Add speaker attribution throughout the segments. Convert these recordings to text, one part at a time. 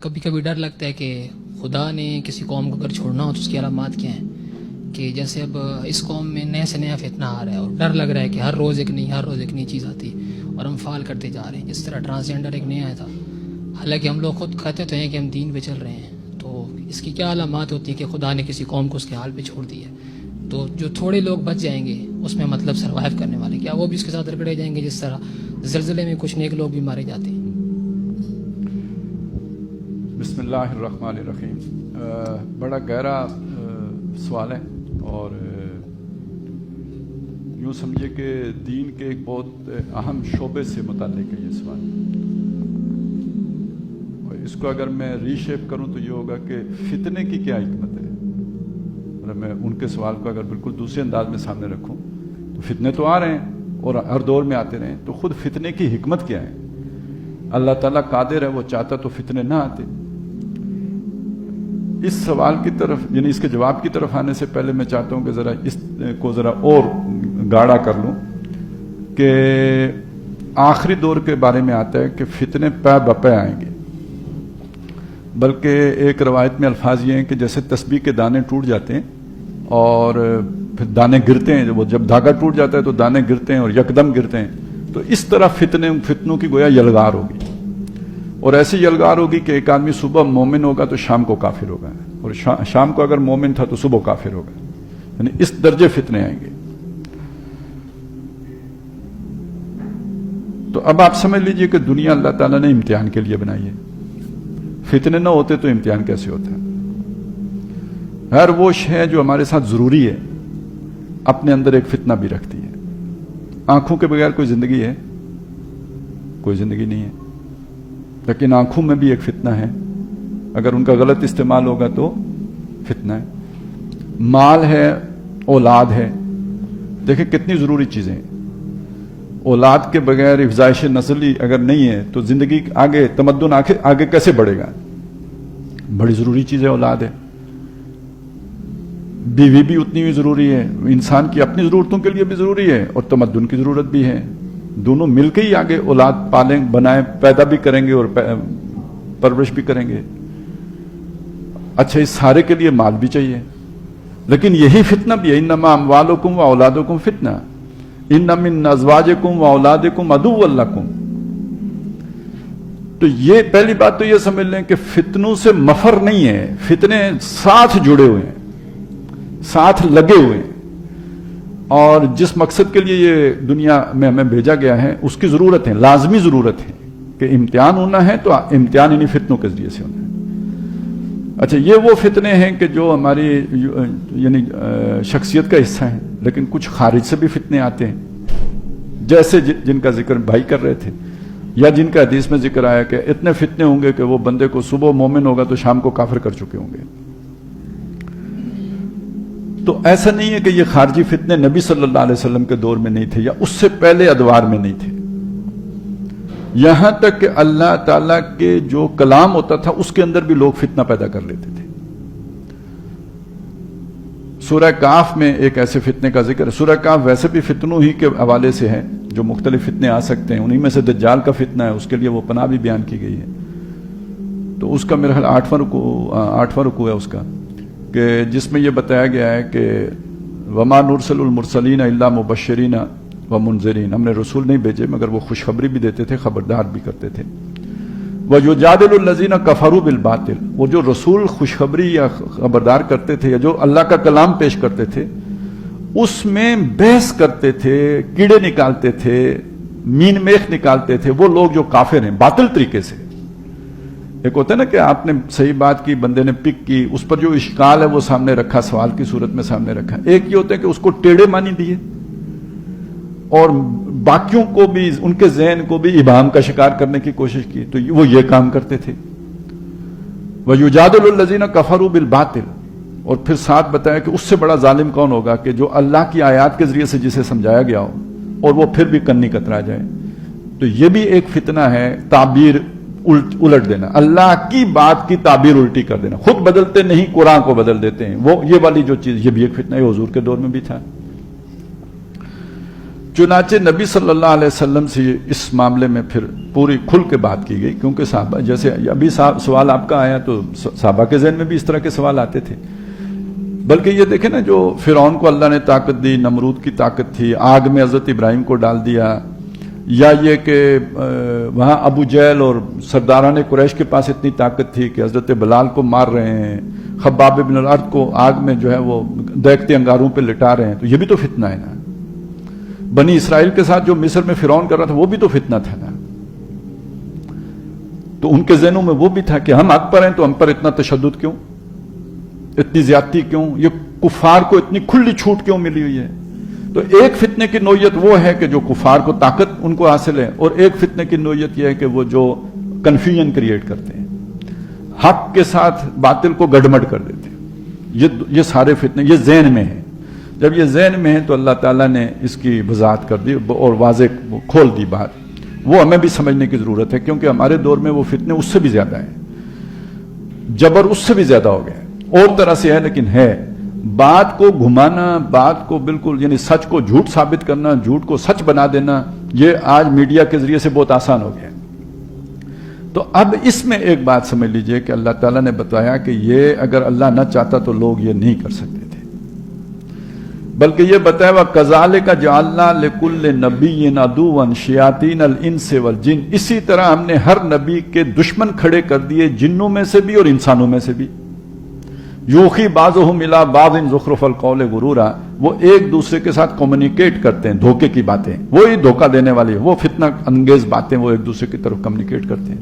Speaker 1: کبھی کبھی ڈر لگتا ہے کہ خدا نے کسی قوم کو اگر چھوڑنا ہو تو اس کی علامات کیا ہیں، کہ جیسے اب اس قوم میں نیا سے نیا فتنہ آ رہا ہے اور ڈر لگ رہا ہے کہ ہر روز ایک نئی چیز آتی ہے اور ہم فال کرتے جا رہے ہیں. جس طرح ٹرانسجینڈر ایک نیا تھا، حالانکہ ہم لوگ خود کہتے تو ہیں کہ ہم دین پہ چل رہے ہیں. تو اس کی کیا علامات ہوتی ہیں کہ خدا نے کسی قوم کو اس کے حال پہ چھوڑ دیا ہے؟ تو جو تھوڑے لوگ بچ جائیں گے اس میں مطلب سروائیو کرنے والے، کیا وہ بھی اس کے ساتھ رگڑے جائیں گے جس طرح زلزلے میں کچھ نیک لوگ بھی مارے جاتے ہیں؟
Speaker 2: بسم اللہ الرحمن الرحیم. بڑا گہرا سوال ہے اور یوں سمجھے کہ دین کے ایک بہت اہم شعبے سے متعلق ہے یہ سوال. اور اس کو اگر میں ری شیپ کروں تو یہ ہوگا کہ فتنے کی کیا حکمت ہے. اگر میں ان کے سوال کو اگر بالکل دوسرے انداز میں سامنے رکھوں تو فتنے تو آ رہے ہیں اور ہر دور میں آتے رہے ہیں، تو خود فتنے کی حکمت کیا ہے؟ اللہ تعالیٰ قادر ہے، وہ چاہتا تو فتنے نہ آتے. اس سوال کی طرف یعنی اس کے جواب کی طرف آنے سے پہلے میں چاہتا ہوں کہ ذرا اس کو ذرا اور گاڑا کر لوں کہ آخری دور کے بارے میں آتا ہے کہ فتنے پے بپے آئیں گے. بلکہ ایک روایت میں الفاظ یہ ہیں کہ جیسے تسبیح کے دانے ٹوٹ جاتے ہیں اور پھر دانے گرتے ہیں، جب دھاگا ٹوٹ جاتا ہے تو دانے گرتے ہیں اور یکدم گرتے ہیں، تو اس طرح فتنوں کی گویا یلغار ہوگی. اور ایسی یلغار ہوگی کہ ایک آدمی صبح مومن ہوگا تو شام کو کافر ہوگا، اور شام کو اگر مومن تھا تو صبح کافر ہوگا. یعنی اس درجے فتنے آئیں گے. تو اب آپ سمجھ لیجئے کہ دنیا اللہ تعالیٰ نے امتحان کے لیے بنائی ہے. فتنے نہ ہوتے تو امتحان کیسے ہوتا ہے؟ ہر وہ شے جو ہمارے ساتھ ضروری ہے اپنے اندر ایک فتنہ بھی رکھتی ہے. آنکھوں کے بغیر کوئی زندگی ہے؟ کوئی زندگی نہیں ہے. لیکن آنکھوں میں بھی ایک فتنہ ہے، اگر ان کا غلط استعمال ہوگا تو فتنہ ہے. مال ہے، اولاد ہے. دیکھیں کتنی ضروری چیزیں ہیں. اولاد کے بغیر افزائش نسلی اگر نہیں ہے تو زندگی آگے، تمدن آگے کیسے بڑھے گا؟ بڑی ضروری چیز ہے اولاد ہے. بیوی بھی اتنی ہی ضروری ہے، انسان کی اپنی ضرورتوں کے لیے بھی ضروری ہے اور تمدن کی ضرورت بھی ہے. دونوں مل کے ہی آگے اولاد پالیں، بنائیں، پیدا بھی کریں گے اور پرورش بھی کریں گے. اچھا، اس سارے کے لیے مال بھی چاہیے. لیکن یہی فتنہ بھی ہے، انما اموالکم و اولادکم فتنہ، ان من ازواجکم و اولادکم عدو لکم. تو یہ پہلی بات تو یہ سمجھ لیں کہ فتنوں سے مفر نہیں ہے، فتنے ساتھ جڑے ہوئے ہیں، ساتھ لگے ہوئے ہیں. اور جس مقصد کے لیے یہ دنیا میں ہمیں بھیجا گیا ہے اس کی ضرورت ہے، لازمی ضرورت ہے کہ امتحان ہونا ہے تو امتحان انہی فتنوں کے ذریعے سے ہونا ہے. اچھا، یہ وہ فتنے ہیں کہ جو ہماری یعنی شخصیت کا حصہ ہیں، لیکن کچھ خارج سے بھی فتنے آتے ہیں، جیسے جن کا ذکر بھائی کر رہے تھے، یا جن کا حدیث میں ذکر آیا کہ اتنے فتنے ہوں گے کہ وہ بندے کو صبح مومن ہوگا تو شام کو کافر کر چکے ہوں گے. تو ایسا نہیں ہے کہ یہ خارجی فتنے نبی صلی اللہ علیہ وسلم کے دور میں نہیں تھے یا اس سے پہلے ادوار میں نہیں تھے. یہاں تک کہ اللہ تعالیٰ کے جو کلام ہوتا تھا اس کے اندر بھی لوگ فتنہ پیدا کر لیتے تھے. سورہ کاف میں ایک ایسے فتنے کا ذکر ہے. سورہ کاف ویسے بھی فتنوں ہی کے حوالے سے ہے، جو مختلف فتنے آ سکتے ہیں. انہی میں سے دجال کا فتنہ ہے، اس کے لیے وہ پناہ بھی بیان کی گئی ہے. تو اس کا میرا خیال 8واں رکوع ہے اس کا، کہ جس میں یہ بتایا گیا ہے کہ وما نرسل المرسلین الا مبشرین و منذرین، ہم نے رسول نہیں بھیجے مگر وہ خوشخبری بھی دیتے تھے، خبردار بھی کرتے تھے. وَيُجَادِلُ الَّذِينَ كَفَرُوا بِالْبَاطِلِ، وہ جو رسول خوشخبری یا خبردار کرتے تھے یا جو اللہ کا کلام پیش کرتے تھے اس میں بحث کرتے تھے، کیڑے نکالتے تھے، مین میخ نکالتے تھے وہ لوگ جو کافر ہیں باطل طریقے سے. ایک ہوتا ہے نا کہ آپ نے صحیح بات کی، بندے نے پک کی، اس پر جو اشکال ہے وہ سامنے رکھا، سوال کی صورت میں سامنے رکھا. ایک یہ ہوتا ہے کہ اس کو ٹیڑے معنی دیے اور باقیوں کو بھی، ان کے ذہن کو بھی ابہام کا شکار کرنے کی کوشش کی. تو وہ یہ کام کرتے تھے. وَيُجَادِلُ الَّذِينَ كَفَرُوا بِالْبَاطِلِ، اور پھر ساتھ بتایا کہ اس سے بڑا ظالم کون ہوگا کہ جو اللہ کی آیات کے ذریعے سے جسے سمجھایا گیا ہو اور وہ پھر بھی کنی کترا جائے. تو یہ بھی ایک فتنہ ہے، تعبیر الٹ دینا، اللہ کی بات کی تعبیر الٹی کر دینا. خود بدلتے نہیں، قرآن کو بدل دیتے ہیں. وہ یہ والی جو چیز، یہ بھی ایک فتنہ ہے، حضور کے دور میں بھی تھا. चुनाचे नबी सल्लल्लाहु अलैहि वसल्लम से इस मामले में फिर पूरी खुल के बात की गई, क्योंकि साहबा, जैसे अभी सवाल आपका आया तो साहबा के जहन में भी इस तरह के सवाल आते थे। बल्कि ये देखें ना, जो फिरौन को अल्लाह ने ताकत दी, नमरूद की ताकत थी, आग में हजरत इब्राहिम को डाल दिया, या ये कि वहां अबू जहल और सरदारान कुरैश के पास इतनी ताकत थी कि हजरत बिलाल को मार रहे हैं, खब्बाब बिन अल-अरद को आग में जो है वो दहकते अंगारों पे लिटा रहे हैं, तो ये भी तो फितना है ना। बनी इसराइल के साथ जो मिस्र में फिरौन कर रहा था वो भी तो फितना था ना। तो उनके ज़हनों में वो भी था कि हम हक पर हैं तो हम पर इतना तशद्दुद क्यों, इतनी ज्यादती क्यों, ये कुफार को इतनी खुली छूट क्यों मिली हुई है। तो एक फितने की नोयत वो है कि जो कुफार को ताकत उनको हासिल है, और एक फितने की नोयत यह है कि वो जो कंफ्यूजन क्रिएट करते हैं, हक के साथ बातिल को गड़बड़ कर देते हैं। ये सारे फितने ये ज़हन में है। जब ये ज़हन में है तो अल्लाह ताला ने इसकी वजाहत कर दी और वाज़े खोल दी बात। वो हमें भी समझने की जरूरत है, क्योंकि हमारे दौर में वो फितने उससे भी ज्यादा है, जबर उससे भी ज्यादा हो गया, और तरह से है लेकिन है। बात को घुमाना, बात को बिल्कुल यानी सच को झूठ साबित करना, झूठ को सच बना देना, ये आज मीडिया के जरिए से बहुत आसान हो गया। तो अब इसमें एक बात समझ लीजिए कि अल्लाह ताला ने बताया कि ये अगर अल्लाह न चाहता तो लोग ये नहीं कर सकते थे, बल्कि ये बताया वह कजाले का जालना लिकुल्ल नबीय्यिन अदुव्वन शयातीन अल इंस वल जिन, इसी तरह हमने हर नबी के दुश्मन खड़े कर दिए, जिन्नों में से भी और इंसानों में से भी। यूखी बाज़ुहुम इला बाज़िन ज़ुख़्रुफ़ल क़ौल गुरूरा, वो एक दूसरे के साथ कम्युनिकेट करते हैं, धोखे की बातें, वो ही धोखा देने वाली है, वो फितना अंगेज बातें वो एक दूसरे की तरफ कम्युनिकेट करते हैं।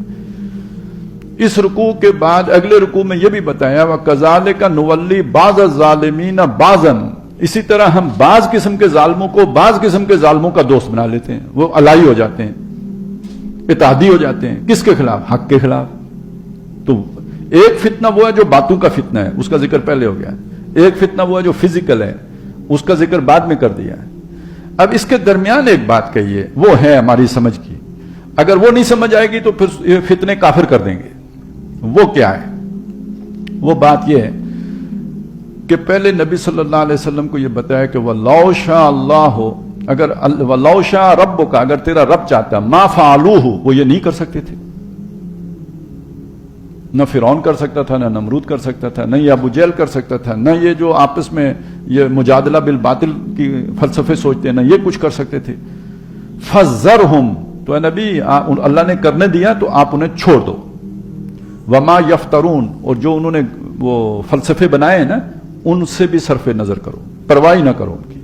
Speaker 2: इस रुकू के बाद अगले रुकू में यह भी बताया वह कजाले का नुवल्ली बाज़ ज़ालिमीन बाज़न, इसी तरह हम बाज किस्म के जालमों को बाज किस्म के जालमों का दोस्त बना लेते हैं, वो अलाई हो जाते हैं, इत्तेहादी हो जाते हैं। किसके खिलाफ? हक के खिलाफ। तो एक फितना वो है जो बातों का फितना है, उसका जिक्र पहले हो गया। एक फितना वो है जो फिजिकल है, उसका जिक्र बाद में कर दिया है। अब इसके दरमियान एक बात कही है, वो है हमारी समझ की। अगर वो नहीं समझ आएगी तो फिर ये फितने काफिर कर देंगे। वो क्या है? वो बात ये है कि पहले नबी सल्लल्लाहु अलैहि वसल्लम को यह बताया कि वल्लाहु शाअ अल्लाह, अगर वल्लाहु शाअ रब्बुका, अगर तेरा रब चाहता, मा फ़अलूहु, वो ये नहीं कर सकते थे। न फिरौन कर सकता था, न नमरूद कर सकता था, न ये अबू जहल कर सकता था, न ये जो आपस में ये मुजादला बिल बातिल की फलसफे सोचते हैं, न ये कुछ कर सकते थे। फज़रहुम, तो नबी अल्लाह ने करने दिया तो आप उन्हें छोड़ दो। वमा यफ्तरून, और जो उन्होंने वो फलसफे बनाए ना, उनसे भी सरफे नजर करो, परवाह ना करो उनकी।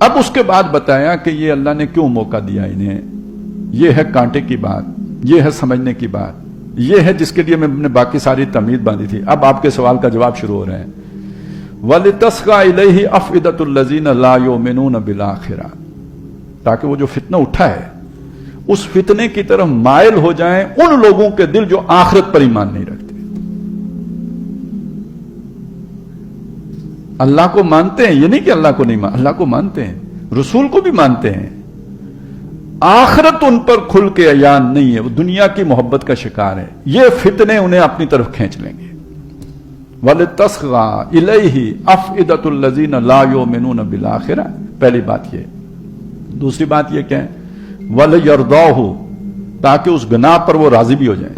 Speaker 2: अब उसके बाद बताया कि ये अल्लाह ने क्यों मौका दिया इन्हें। ये है कांटे की बात, ये है समझने की बात, ये है जिसके लिए मैंने बाकी सारी तमीद बांधी थी। अब आपके सवाल का जवाब शुरू हो रहे हैं। वलितस्का इलैहि अफ़इदतुल लज़ीना ला युमिनून बिल आखिरा, ताकि वो जो फितना उठा है उस फितने की तरफ मायल हो जाएं उन लोगों के दिल जो आखिरत पर ईमान नहीं रखते। अल्लाह को मानते हैं, ये नहीं कि अल्लाह को नहीं मानते, अल्लाह को मानते हैं, रसूल को भी मानते हैं, आखिरत उन पर खुल के अयान नहीं है, वो दुनिया की मोहब्बत का शिकार है। ये फितने उन्हें अपनी तरफ खींच लेंगे। वलितस्गा इलैहि अफ़इदतुल लज़ीना ला युमिनून बिल आखिरा, पहली बात ये। दूसरी बात ये क्या है? वलयरदाहु, ताकि उस गुनाह पर वो राजी भी हो जाए।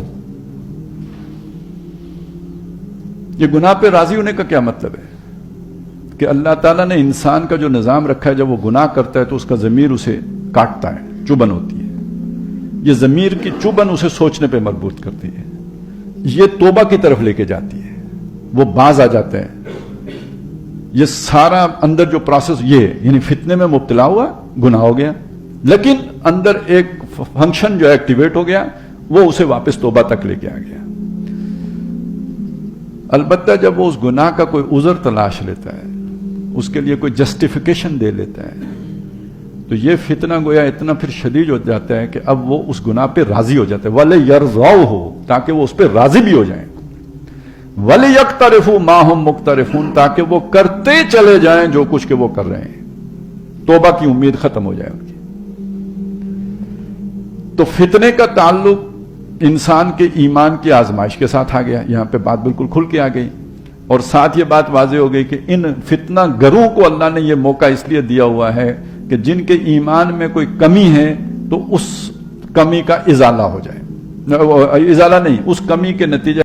Speaker 2: ये गुनाह पे राजी होने का क्या मतलब है? कि अल्लाह ताला ने इंसान का जो निजाम रखा है, जब वो गुनाह करता है तो उसका ज़मीर उसे काटता है, चुभन होती है। ये ज़मीर की चुभन उसे सोचने पे मजबूर करती है, ये तौबा की तरफ लेके जाती है, वो बाज आ जाता है। ये सारा अंदर जो प्रोसेस ये यानी फितने में मुब्तला हुआ, गुनाह हो गया, लेकिन अंदर एक फंक्शन जो एक्टिवेट हो गया, वो उसे वापस तौबा तक लेके आ गया। अलबत्ता जब वो उस गुनाह का कोई उज़र तलाश लेता है, उसके लिए कोई जस्टिफिकेशन दे लेता है, तो ये फितना गोया इतना फिर शदीद हो जाता है कि अब वो उस गुनाह पे राजी हो जाता है। वले यरज़ाउ हो, ताकि वो उस पर राजी भी हो जाए। वले यक्तरिफू मा हुम मुक्तरिफून, ताकि वो करते चले जाएं जो कुछ के वो कर रहे हैं, तौबा की उम्मीद खत्म हो जाए उनकी। तो फितने का ताल्लुक इंसान के ईमान की आजमाइश के साथ आ गया। यहां पे बात बिल्कुल खुल के आ गई, और साथ ये बात वाज़ेह हो गई कि इन फितना गरों को अल्लाह ने यह मौका इसलिए दिया हुआ है کہ جن کے ایمان میں کوئی کمی ہے تو اس کمی کا ازالہ ہو جائے، ازالہ نہیں، اس کمی کے نتیجے